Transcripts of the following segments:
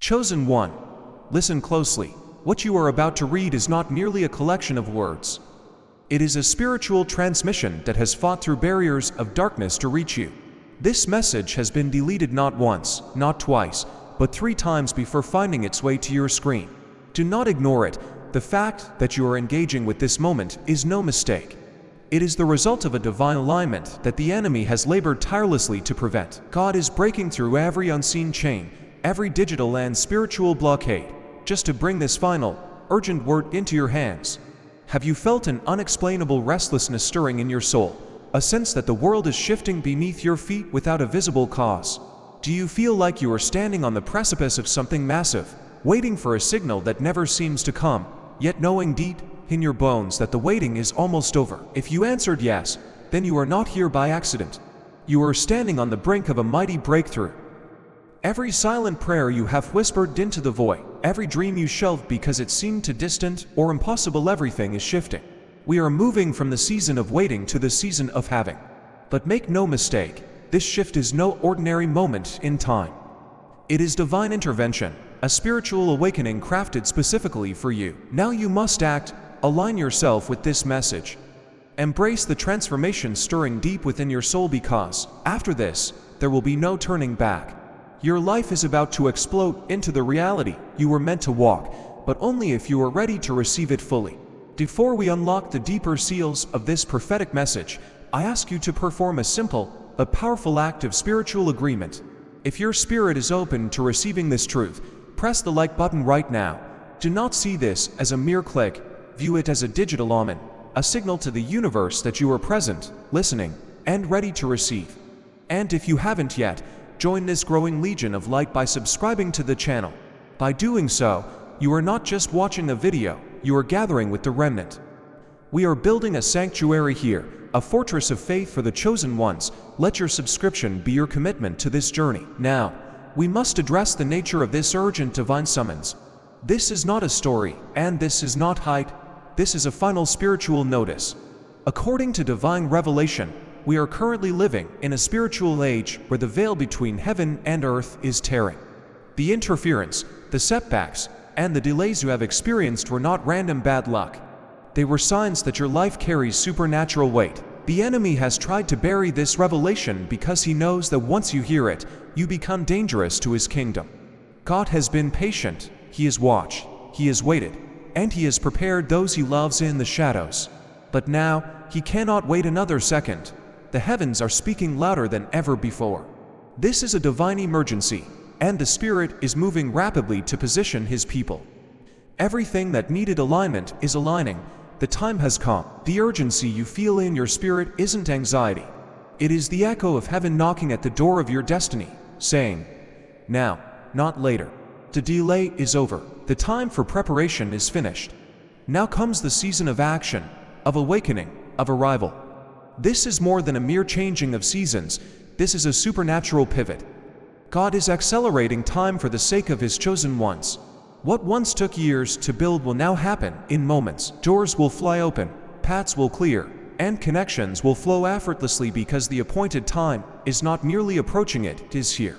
Chosen one, listen closely. What you are about to read is not merely a collection of words. It is a spiritual transmission that has fought through barriers of darkness to reach you. This message has been deleted not once, not twice, but 3 times before finding its way to your screen. Do not ignore it. The fact that you are engaging with this moment is no mistake. It is the result of a divine alignment that the enemy has labored tirelessly to prevent. God is breaking through every unseen chain, every digital and spiritual blockade, just to bring this final, urgent word into your hands. Have you felt an unexplainable restlessness stirring in your soul, a sense that the world is shifting beneath your feet without a visible cause? Do you feel like you are standing on the precipice of something massive, waiting for a signal that never seems to come, yet knowing deep in your bones that the waiting is almost over? If you answered yes, then you are not here by accident. You are standing on the brink of a mighty breakthrough. Every silent prayer you have whispered into the void, every dream you shelved because it seemed too distant or impossible, everything is shifting. We are moving from the season of waiting to the season of having. But make no mistake, this shift is no ordinary moment in time. It is divine intervention, a spiritual awakening crafted specifically for you. Now you must act, align yourself with this message. Embrace the transformation stirring deep within your soul, because, after this, there will be no turning back. Your life is about to explode into the reality you were meant to walk, but only if you are ready to receive it fully. Before we unlock the deeper seals of this prophetic message, I ask you to perform a simple, but powerful act of spiritual agreement. If your spirit is open to receiving this truth, press the like button right now. Do not see this as a mere click, view it as a digital omen, a signal to the universe that you are present, listening, and ready to receive. And if you haven't yet, join this growing legion of light by subscribing to the channel. By doing so, you are not just watching a video, you are gathering with the remnant. We are building a sanctuary here, a fortress of faith for the chosen ones. Let your subscription be your commitment to this journey. Now, we must address the nature of this urgent divine summons. This is not a story, and this is not hype. This is a final spiritual notice. According to divine revelation, we are currently living in a spiritual age where the veil between heaven and earth is tearing. The interference, the setbacks, and the delays you have experienced were not random bad luck. They were signs that your life carries supernatural weight. The enemy has tried to bury this revelation because he knows that once you hear it, you become dangerous to his kingdom. God has been patient, he has watched, he has waited, and he has prepared those he loves in the shadows. But now, he cannot wait another second. The heavens are speaking louder than ever before. This is a divine emergency, and the Spirit is moving rapidly to position his people. Everything that needed alignment is aligning. The time has come. The urgency you feel in your spirit isn't anxiety. It is the echo of heaven knocking at the door of your destiny, saying, "Now, not later." The delay is over. The time for preparation is finished. Now comes the season of action, of awakening, of arrival. This is more than a mere changing of seasons. This is a supernatural pivot. God is accelerating time for the sake of his chosen ones. What once took years to build will now happen in moments. Doors will fly open, paths will clear, and connections will flow effortlessly because the appointed time is not merely approaching, it is here.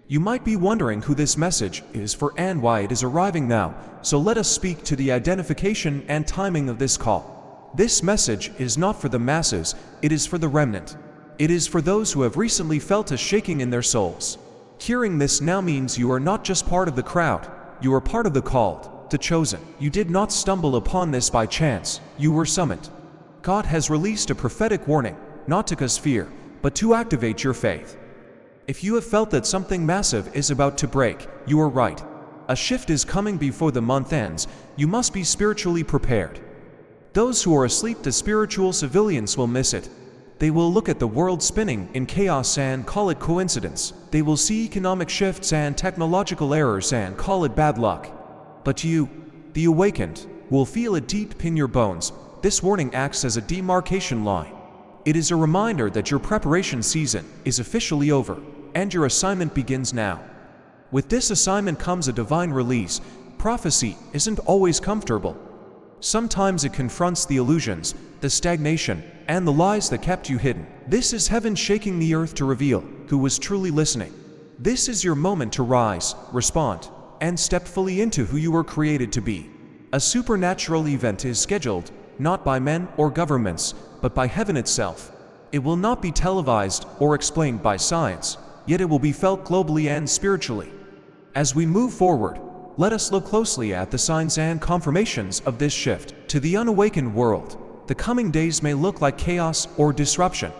You might be wondering who this message is for and why it is arriving now, so let us speak to the identification and timing of this call. This message is not for the masses, it is for the remnant. It is for those who have recently felt a shaking in their souls. Hearing this now means you are not just part of the crowd, you are part of the called, the chosen. You did not stumble upon this by chance, you were summoned. God has released a prophetic warning, not to cause fear, but to activate your faith. If you have felt that something massive is about to break, you are right. A shift is coming before the month ends. You must be spiritually prepared. Those who are asleep, the spiritual civilians, will miss it. They will look at the world spinning in chaos and call it coincidence. They will see economic shifts and technological errors and call it bad luck. But you, the awakened, will feel it deep in your bones. This warning acts as a demarcation line. It is a reminder that your preparation season is officially over, and your assignment begins now. With this assignment comes a divine release. Prophecy isn't always comfortable. Sometimes it confronts the illusions, the stagnation, and the lies that kept you hidden. This is heaven shaking the earth to reveal who was truly listening. This is your moment to rise, respond, and stepped fully into who you were created to be. A supernatural event is scheduled, not by men or governments, but by heaven itself. It will not be televised or explained by science, yet it will be felt globally and spiritually. As we move forward, let us look closely at the signs and confirmations of this shift. To the unawakened world, the coming days may look like chaos or disruption,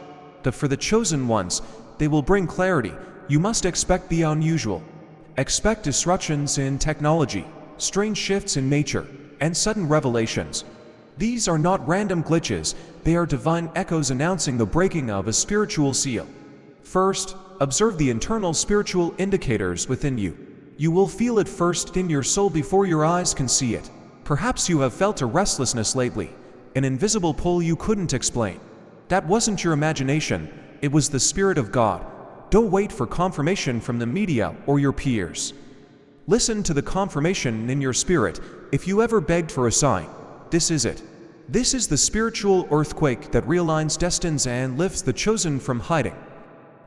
but for the chosen ones, they will bring clarity. You must expect the unusual. Expect disruptions in technology, strange shifts in nature, and sudden revelations. These are not random glitches, they are divine echoes announcing the breaking of a spiritual seal. First, observe the internal spiritual indicators within you. You will feel it first in your soul before your eyes can see it. Perhaps you have felt a restlessness lately, an invisible pull you couldn't explain. That wasn't your imagination, it was the Spirit of God. Don't wait for confirmation from the media or your peers. Listen to the confirmation in your spirit. If you ever begged for a sign, this is it. This is the spiritual earthquake that realigns destinies and lifts the chosen from hiding.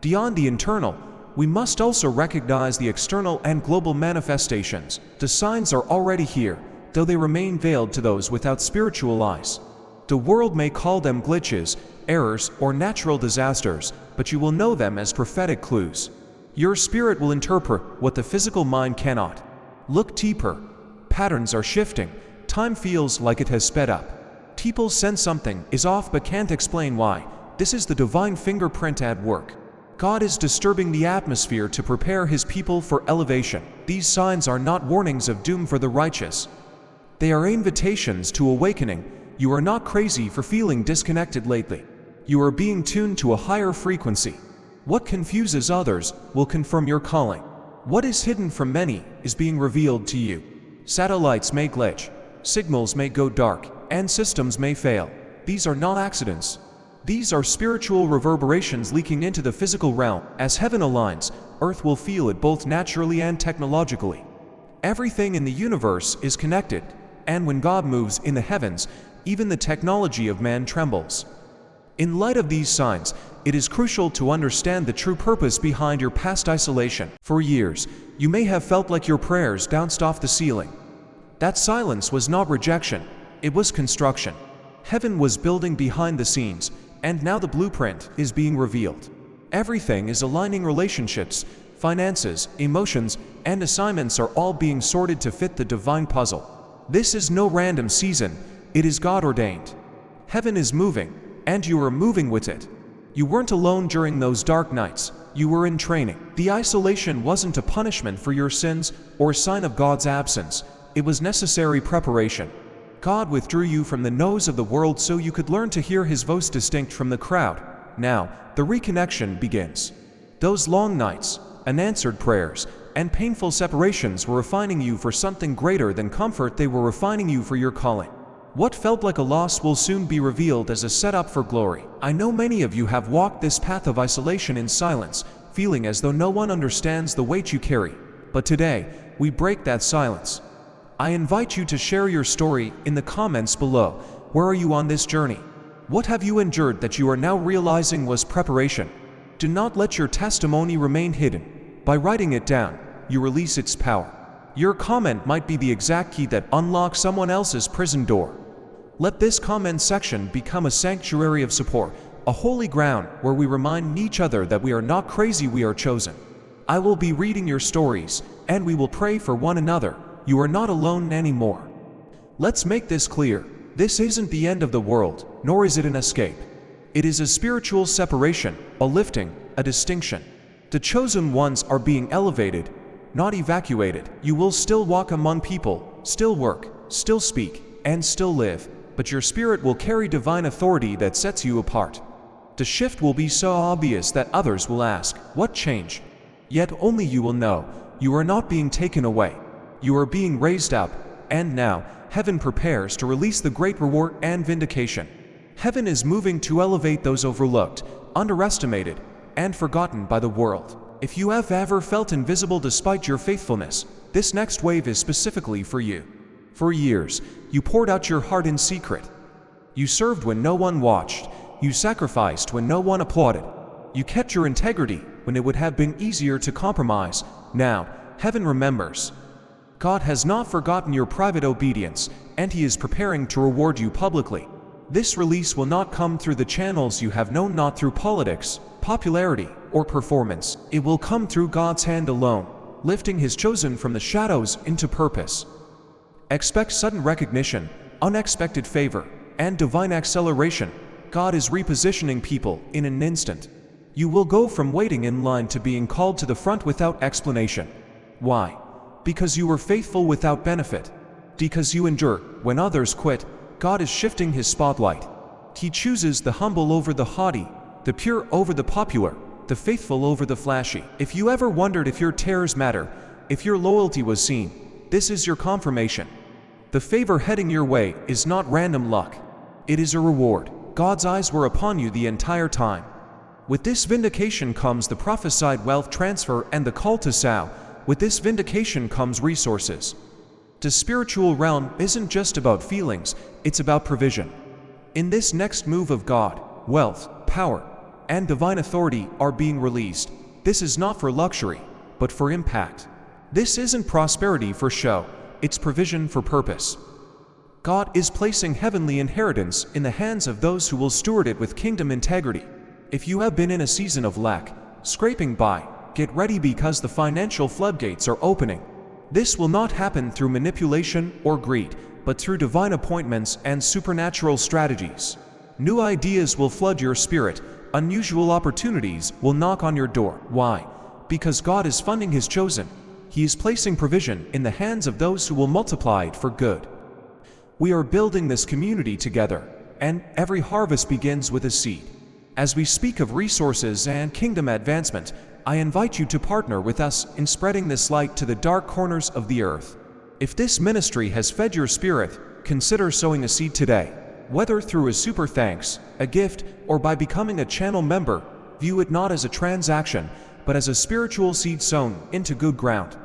Beyond the internal, we must also recognize the external and global manifestations. The signs are already here, though they remain veiled to those without spiritual eyes. The world may call them glitches, errors, or natural disasters, but you will know them as prophetic clues. Your spirit will interpret what the physical mind cannot. Look deeper. Patterns are shifting. Time feels like it has sped up. People sense something is off but can't explain why. This is the divine fingerprint at work. God is disturbing the atmosphere to prepare His people for elevation. These signs are not warnings of doom for the righteous. They are invitations to awakening. You are not crazy for feeling disconnected lately. You are being tuned to a higher frequency. What confuses others will confirm your calling. What is hidden from many is being revealed to you. Satellites may glitch, signals may go dark, and systems may fail. These are not accidents. These are spiritual reverberations leaking into the physical realm. As heaven aligns, earth will feel it both naturally and technologically. Everything in the universe is connected, and when God moves in the heavens, even the technology of man trembles. In light of these signs, it is crucial to understand the true purpose behind your past isolation. For years, you may have felt like your prayers bounced off the ceiling. That silence was not rejection, it was construction. Heaven was building behind the scenes, and now the blueprint is being revealed. Everything is aligning. Relationships, finances, emotions, and assignments are all being sorted to fit the divine puzzle. This is no random season, it is God-ordained. Heaven is moving, and you are moving with it. You weren't alone during those dark nights, you were in training. The isolation wasn't a punishment for your sins or a sign of God's absence, it was necessary preparation. God withdrew you from the noise of the world so you could learn to hear His voice distinct from the crowd. Now, the reconnection begins. Those long nights, unanswered prayers, and painful separations were refining you for something greater than comfort. They were refining you for your calling. What felt like a loss will soon be revealed as a setup for glory. I know many of you have walked this path of isolation in silence, feeling as though no one understands the weight you carry. But today, we break that silence. I invite you to share your story in the comments below. Where are you on this journey? What have you endured that you are now realizing was preparation? Do not let your testimony remain hidden. By writing it down, you release its power. Your comment might be the exact key that unlocks someone else's prison door. Let this comment section become a sanctuary of support, a holy ground where we remind each other that we are not crazy, we are chosen. I will be reading your stories, and we will pray for one another. You are not alone anymore. Let's make this clear. This isn't the end of the world, nor is it an escape. It is a spiritual separation, a lifting, a distinction. The chosen ones are being elevated, not evacuated. You will still walk among people, still work, still speak, and still live, but your spirit will carry divine authority that sets you apart. The shift will be so obvious that others will ask, "What changed?" Yet only you will know, you are not being taken away. You are being raised up, and now, heaven prepares to release the great reward and vindication. Heaven is moving to elevate those overlooked, underestimated, and forgotten by the world. If you have ever felt invisible despite your faithfulness, this next wave is specifically for you. For years, you poured out your heart in secret. You served when no one watched. You sacrificed when no one applauded. You kept your integrity when it would have been easier to compromise. Now, heaven remembers. God has not forgotten your private obedience, and He is preparing to reward you publicly. This release will not come through the channels you have known, not through politics, popularity, or performance. It will come through God's hand alone, lifting His chosen from the shadows into purpose. Expect sudden recognition, unexpected favor, and divine acceleration. God is repositioning people in an instant. You will go from waiting in line to being called to the front without explanation. Why? Because you were faithful without benefit. Because you endure when others quit. God is shifting His spotlight. He chooses the humble over the haughty, the pure over the popular, the faithful over the flashy. If you ever wondered if your tears matter, if your loyalty was seen, this is your confirmation. The favor heading your way is not random luck. It is a reward. God's eyes were upon you the entire time. With this vindication comes the prophesied wealth transfer and the call to sow. With this vindication comes resources. The spiritual realm isn't just about feelings, it's about provision. In this next move of God, wealth, power, and divine authority are being released. This is not for luxury, but for impact. This isn't prosperity for show, it's provision for purpose. God is placing heavenly inheritance in the hands of those who will steward it with kingdom integrity. If you have been in a season of lack, scraping by, get ready because the financial floodgates are opening. This will not happen through manipulation or greed, but through divine appointments and supernatural strategies. New ideas will flood your spirit. Unusual opportunities will knock on your door. Why? Because God is funding His chosen. He is placing provision in the hands of those who will multiply it for good. We are building this community together, and every harvest begins with a seed. As we speak of resources and kingdom advancement, I invite you to partner with us in spreading this light to the dark corners of the earth. If this ministry has fed your spirit, consider sowing a seed today. Whether through a super thanks, a gift, or by becoming a channel member, view it not as a transaction, but as a spiritual seed sown into good ground.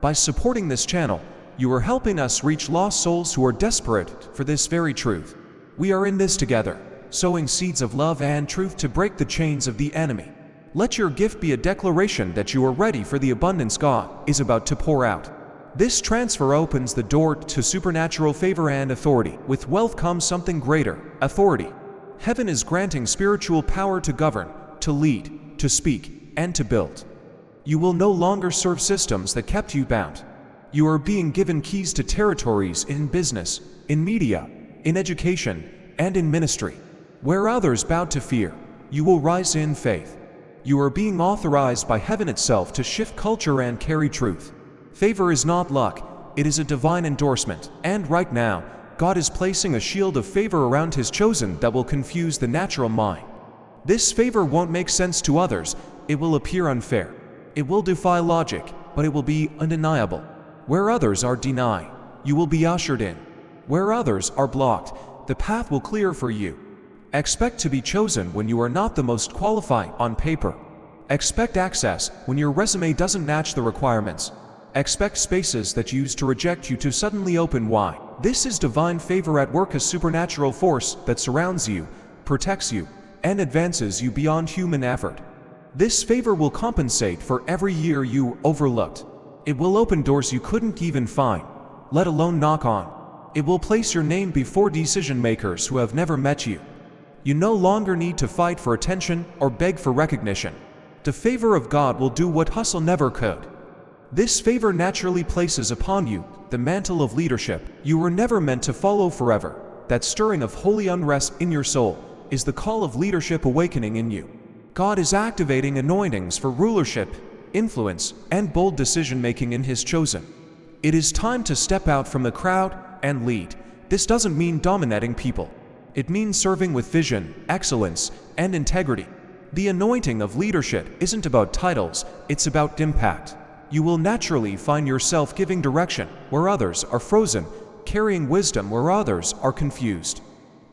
By supporting this channel, you are helping us reach lost souls who are desperate for this very truth. We are in this together, sowing seeds of love and truth to break the chains of the enemy. Let your gift be a declaration that you are ready for the abundance God is about to pour out. This transfer opens the door to supernatural favor and authority. With wealth comes something greater, authority. Heaven is granting spiritual power to govern, to lead, to speak, and to build. You will no longer serve systems that kept you bound. You are being given keys to territories in business, in media, in education, and in ministry. Where others bowed to fear, you will rise in faith. You are being authorized by heaven itself to shift culture and carry truth. Favor is not luck, it is a divine endorsement. And right now, God is placing a shield of favor around His chosen that will confuse the natural mind. This favor won't make sense to others, it will appear unfair. It will defy logic, but it will be undeniable. Where others are denied, you will be ushered in. Where others are blocked, the path will clear for you. Expect to be chosen when you are not the most qualified on paper. Expect access when your resume doesn't match the requirements. Expect spaces that used to reject you to suddenly open wide. This is divine favor at work, a supernatural force that surrounds you, protects you, and advances you beyond human effort. This favor will compensate for every year you overlooked. It will open doors you couldn't even find, let alone knock on. It will place your name before decision makers who have never met you. You no longer need to fight for attention or beg for recognition. The favor of God will do what hustle never could. This favor naturally places upon you the mantle of leadership. You were never meant to follow forever. That stirring of holy unrest in your soul is the call of leadership awakening in you. God is activating anointings for rulership, influence, and bold decision-making in His chosen. It is time to step out from the crowd and lead. This doesn't mean dominating people. It means serving with vision, excellence, and integrity. The anointing of leadership isn't about titles, it's about impact. You will naturally find yourself giving direction where others are frozen, carrying wisdom where others are confused.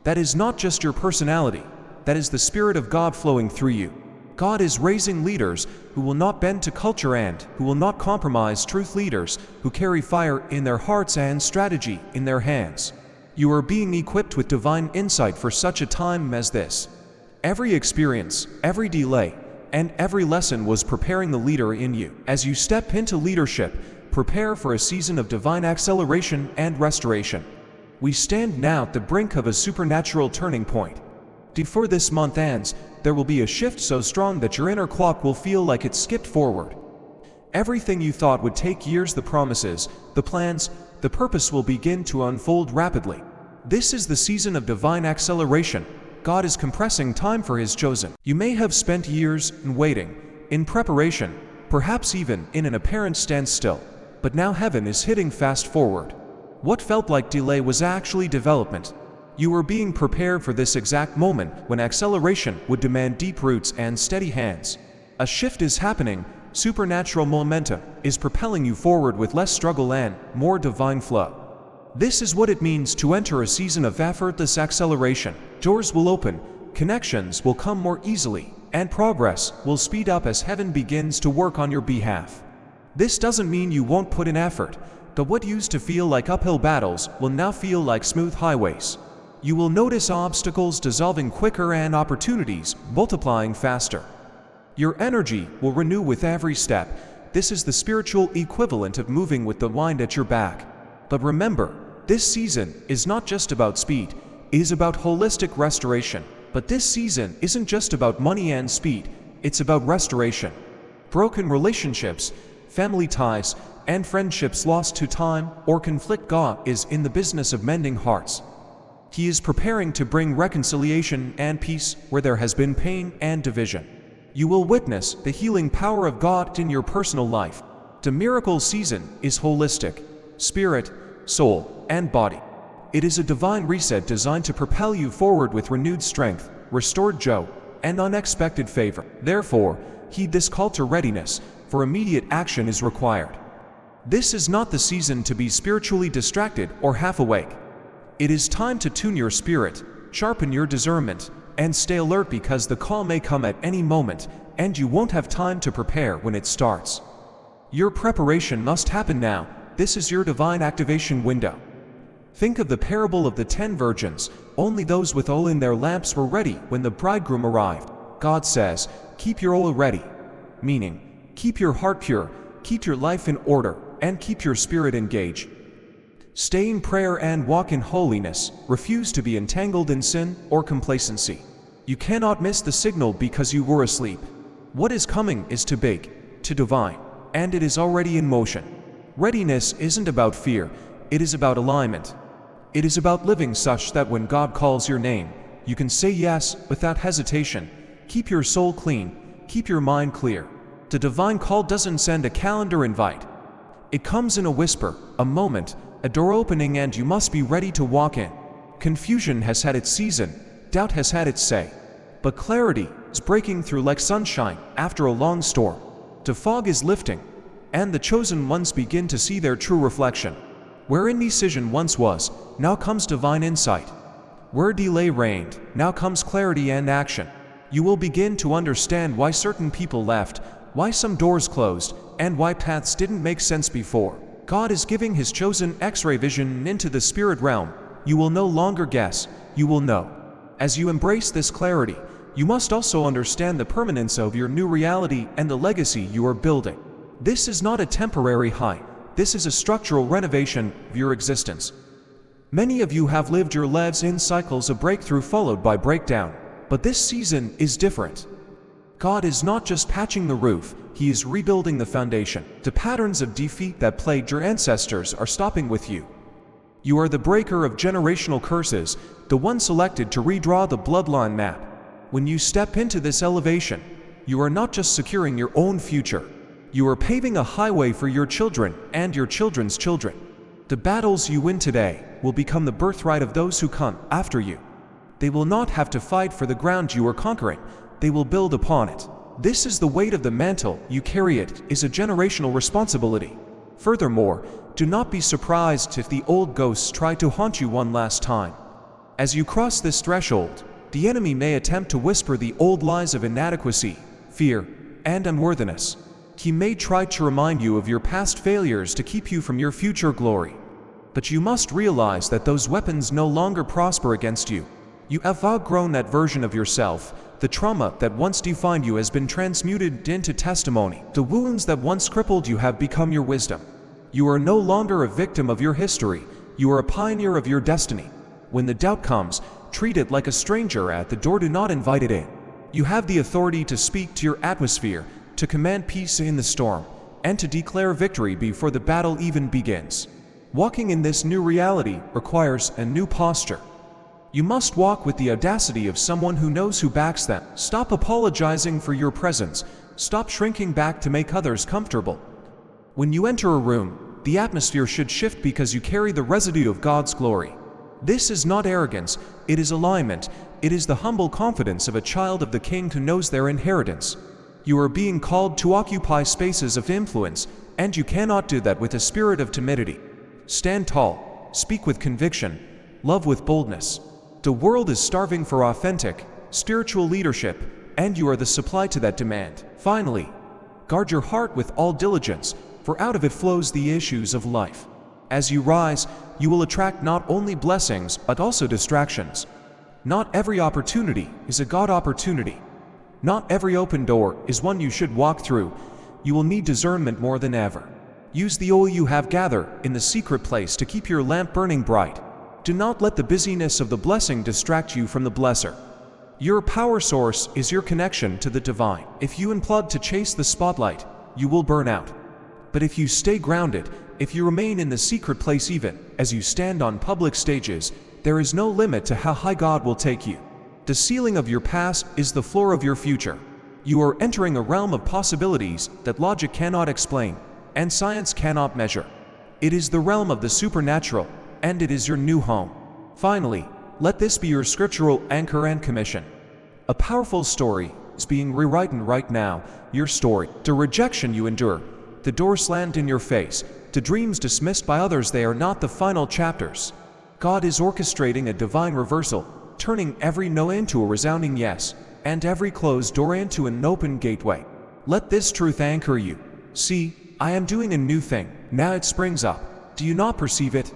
That is not just your personality, that is the Spirit of God flowing through you. God is raising leaders who will not bend to culture and who will not compromise truth, leaders who carry fire in their hearts and strategy in their hands. You are being equipped with divine insight for such a time as this. Every experience, every delay, and every lesson was preparing the leader in you. As you step into leadership, prepare for a season of divine acceleration and restoration. We stand now at the brink of a supernatural turning point. Before this month ends, there will be a shift so strong that your inner clock will feel like it skipped forward. Everything you thought would take years, the promises, the plans, the purpose will begin to unfold rapidly. This is the season of divine acceleration. God is compressing time for His chosen. You may have spent years in waiting, in preparation, perhaps even in an apparent standstill, but now heaven is hitting fast forward. What felt like delay was actually development. You were being prepared for this exact moment when acceleration would demand deep roots and steady hands. A shift is happening. Supernatural momentum is propelling you forward with less struggle and more divine flow. This is what it means to enter a season of effortless acceleration. Doors will open, connections will come more easily, and progress will speed up as heaven begins to work on your behalf. This doesn't mean you won't put in effort, but what used to feel like uphill battles will now feel like smooth highways. You will notice obstacles dissolving quicker and opportunities multiplying faster. Your energy will renew with every step. This is the spiritual equivalent of moving with the wind at your back. But remember, this season is not just about speed, it is about holistic restoration. But this season isn't just about money and speed, it's about restoration. Broken relationships, family ties, and friendships lost to time or conflict. God is in the business of mending hearts. He is preparing to bring reconciliation and peace where there has been pain and division. You will witness the healing power of God in your personal life. The miracle season is holistic, spirit, soul, and body. It is a divine reset designed to propel you forward with renewed strength, restored joy, and unexpected favor. Therefore, heed this call to readiness, for immediate action is required. This is not the season to be spiritually distracted or half awake. It is time to tune your spirit, sharpen your discernment, and stay alert because the call may come at any moment, and you won't have time to prepare when it starts. Your preparation must happen now. This is your divine activation window. Think of the parable of the 10 virgins. Only those with oil in their lamps were ready when the bridegroom arrived. God says, keep your oil ready, meaning, keep your heart pure, keep your life in order, and keep your spirit engaged. Stay in prayer and walk in holiness. Refuse to be entangled in sin or complacency. You cannot miss the signal because you were asleep. What is coming is too big, too divine, and it is already in motion. Readiness isn't about fear, it is about alignment. It is about living such that when God calls your name, you can say yes without hesitation. Keep your soul clean, keep your mind clear. The divine call doesn't send a calendar invite. It comes in a whisper, a moment, a door opening, and you must be ready to walk in. Confusion has had its season, doubt has had its say. But clarity is breaking through like sunshine after a long storm. The fog is lifting, and the chosen ones begin to see their true reflection. Where indecision once was, now comes divine insight. Where delay reigned, now comes clarity and action. You will begin to understand why certain people left, why some doors closed, and why paths didn't make sense before. God is giving His chosen X-ray vision into the spirit realm. You will no longer guess, you will know. As you embrace this clarity, you must also understand the permanence of your new reality and the legacy you are building. This is not a temporary high. This is a structural renovation of your existence. Many of you have lived your lives in cycles of breakthrough followed by breakdown, but this season is different. God is not just patching the roof, He is rebuilding the foundation. The patterns of defeat that plagued your ancestors are stopping with you. You are the breaker of generational curses, the one selected to redraw the bloodline map. When you step into this elevation, you are not just securing your own future. You are paving a highway for your children and your children's children. The battles you win today will become the birthright of those who come after you. They will not have to fight for the ground you are conquering. They will build upon it. This is the weight of the mantle you carry. It is a generational responsibility. Furthermore, do not be surprised if the old ghosts try to haunt you one last time. As you cross this threshold, the enemy may attempt to whisper the old lies of inadequacy, fear, and unworthiness. He may try to remind you of your past failures to keep you from your future glory. But you must realize that those weapons no longer prosper against you. You have outgrown that version of yourself. The trauma that once defined you has been transmuted into testimony. The wounds that once crippled you have become your wisdom. You are no longer a victim of your history, you are a pioneer of your destiny. When the doubt comes, treat it like a stranger at the door, do not invite it in. You have the authority to speak to your atmosphere, to command peace in the storm, and to declare victory before the battle even begins. Walking in this new reality requires a new posture. You must walk with the audacity of someone who knows who backs them. Stop apologizing for your presence. Stop shrinking back to make others comfortable. When you enter a room, the atmosphere should shift because you carry the residue of God's glory. This is not arrogance, it is alignment. It is the humble confidence of a child of the King who knows their inheritance. You are being called to occupy spaces of influence, and you cannot do that with a spirit of timidity. Stand tall, speak with conviction, love with boldness. The world is starving for authentic, spiritual leadership, and you are the supply to that demand. Finally, guard your heart with all diligence, for out of it flows the issues of life. As you rise, you will attract not only blessings, but also distractions. Not every opportunity is a God opportunity. Not every open door is one you should walk through. You will need discernment more than ever. Use the oil you have gathered in the secret place to keep your lamp burning bright. Do not let the busyness of the blessing distract you from the blesser. Your power source is your connection to the divine. If you unplug to chase the spotlight, you will burn out. But if you stay grounded, if you remain in the secret place even as you stand on public stages, there is no limit to how high God will take you. The ceiling of your past is the floor of your future. You are entering a realm of possibilities that logic cannot explain, and science cannot measure. It is the realm of the supernatural, and it is your new home. Finally, let this be your scriptural anchor and commission. A powerful story is being rewritten right now, your story. The rejection you endure, the door slammed in your face, the dreams dismissed by others, they are not the final chapters. God is orchestrating a divine reversal, turning every no into a resounding yes, and every closed door into an open gateway. Let this truth anchor you. See, I am doing a new thing, now it springs up. Do you not perceive it?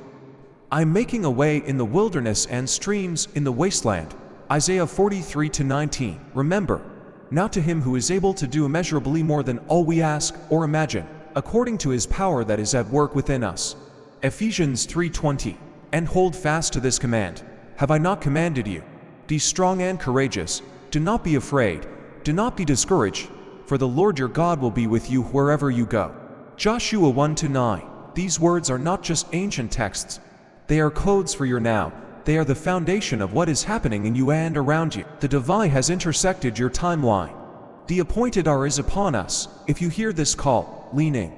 I am making a way in the wilderness and streams in the wasteland. Isaiah 43:19. Remember, now to him who is able to do immeasurably more than all we ask or imagine, according to his power that is at work within us. Ephesians 3:20. And hold fast to this command. Have I not commanded you? Be strong and courageous. Do not be afraid. Do not be discouraged, for the Lord your God will be with you wherever you go. Joshua 1-9. These words are not just ancient texts. They are codes for your now. They are the foundation of what is happening in you and around you. The divine has intersected your timeline. The appointed hour is upon us. If you hear this call, lean in.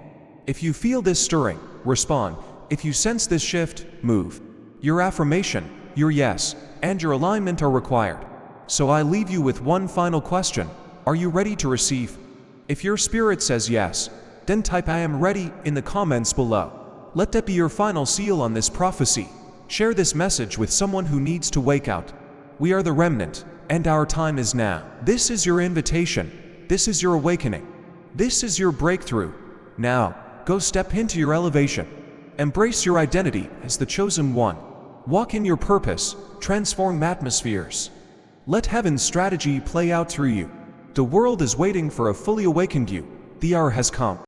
If you feel this stirring, respond. If you sense this shift, move. Your affirmation, your yes, and your alignment are required. So I leave you with one final question. Are you ready to receive? If your spirit says yes, then type I am ready in the comments below. Let that be your final seal on this prophecy. Share this message with someone who needs to wake out. We are the remnant, and our time is now. This is your invitation. This is your awakening. This is your breakthrough. Now, go step into your elevation. Embrace your identity as the chosen one. Walk in your purpose, transform atmospheres. Let heaven's strategy play out through you. The world is waiting for a fully awakened you. The hour has come.